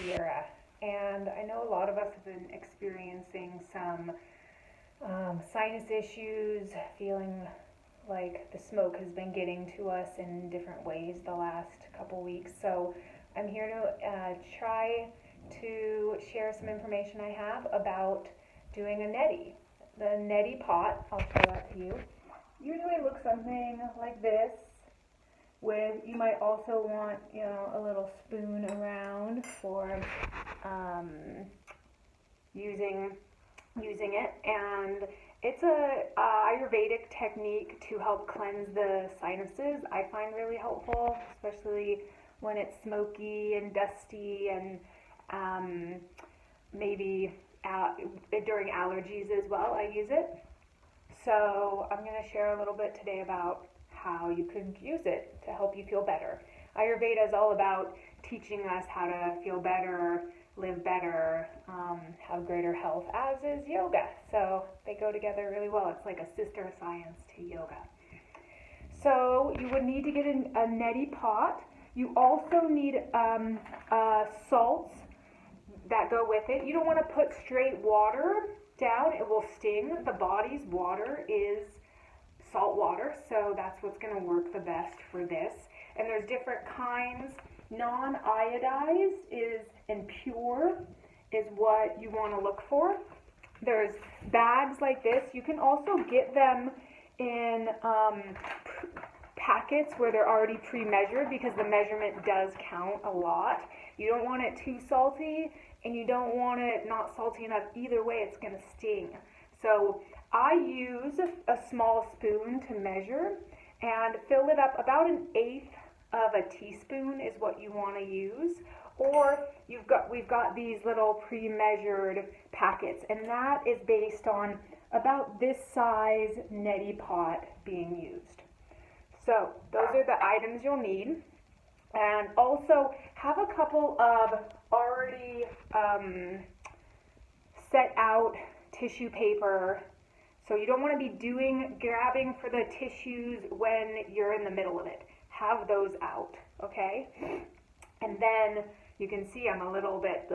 Sierra, and I know a lot of us have been experiencing some sinus issues, feeling like the smoke has been getting to us in different ways the last couple weeks. So I'm here to try to share some information I have about doing a neti. The neti pot, I'll show that to you, usually looks something like this. With, you might also want, a little spoon around for using it, and it's a Ayurvedic technique to help cleanse the sinuses. I find really helpful, especially when it's smoky and dusty, and maybe during allergies as well. I use it. So I'm going to share a little bit today about how you can use it to help you feel better. Ayurveda is all about teaching us how to feel better, live better, have greater health, as is yoga. So they go together really well. It's like a sister science to yoga. So you would need to get a neti pot. You also need salts that go with it. You don't want to put straight water down. It will sting. The body's water is salt water, so that's what's going to work the best for this. And there's different kinds. Non-iodized and pure is what you want to look for. There's bags like this. You can also get them in packets where they're already pre-measured, because the measurement does count a lot. You don't want it too salty, and you don't want it not salty enough. Either way, it's going to sting. So I use a small spoon to measure and fill it up. About 1/8 of a teaspoon is what you want to use. Or we've got these little pre-measured packets, and that is based on about this size neti pot being used. So those are the items you'll need. And also have a couple of already set out tissue paper. So you don't want to be grabbing for the tissues when you're in the middle of it. Have those out, okay? And then you can see I'm a little bit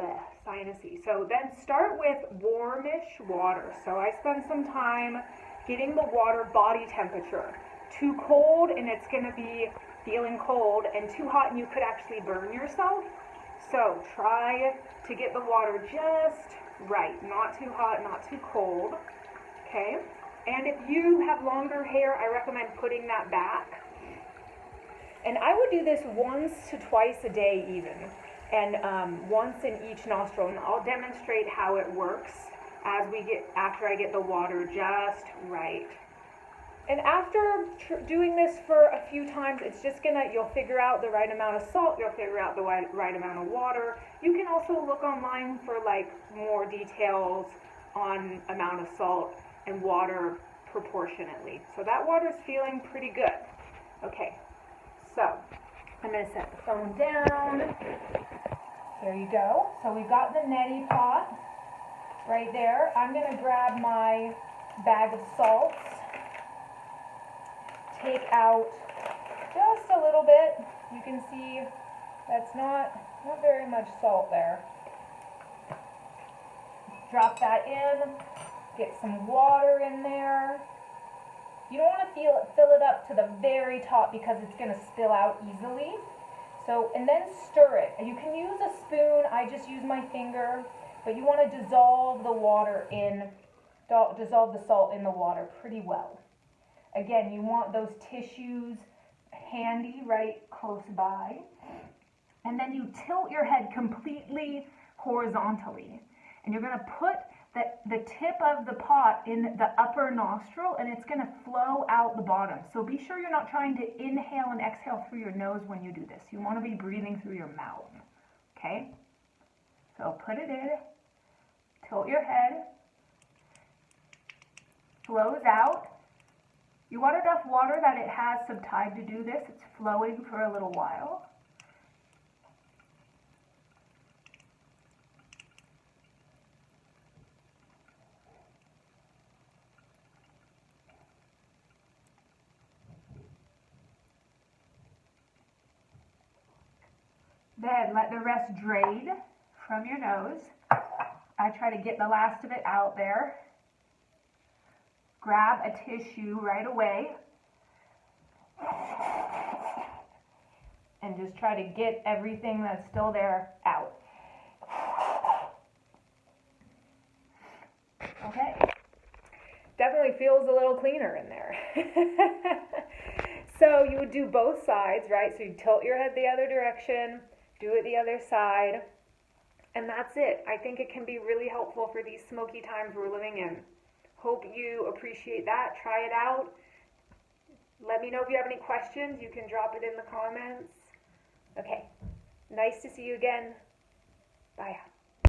sinusy. So then start with warmish water. So I spend some time getting the water body temperature. Too cold and it's going to be feeling cold, and too hot and you could actually burn yourself. So try to get the water just right. Not too hot, not too cold. Okay, and if you have longer hair, I recommend putting that back. And I would do this once to twice a day even, and once in each nostril. And I'll demonstrate how it works after I get the water just right. And after doing this for a few times, it's just you'll figure out the right amount of salt, you'll figure out the right amount of water. You can also look online for more details on amount of salt and water proportionately. So that water's feeling pretty good. Okay, so I'm going to set the phone down. There you go. So we've got the neti pot right there. I'm going to grab my bag of salts, take out just a little bit. You can see that's not very much salt there. Drop that in. Get some water in there. You don't want to fill it up to the very top, because it's going to spill out easily. So, and then stir it. You can use a spoon. I just use my finger, but you want to dissolve the salt in the water pretty well. Again, you want those tissues handy right close by. And then you tilt your head completely horizontally. And you're going to put the tip of the pot in the upper nostril, and it's going to flow out the bottom. So be sure you're not trying to inhale and exhale through your nose when you do this. You want to be breathing through your mouth. Okay? So put it in, tilt your head, flows out. You want enough water that it has some time to do this. It's flowing for a little while. Then let the rest drain from your nose. I try to get the last of it out there. Grab a tissue right away. And just try to get everything that's still there out. Okay. Definitely feels a little cleaner in there. So you would do both sides, right? So you tilt your head the other direction, do it the other side, and that's it. I think it can be really helpful for these smoky times we're living in. Hope you appreciate that. Try it out. Let me know if you have any questions. You can drop it in the comments. Okay. Nice to see you again. Bye.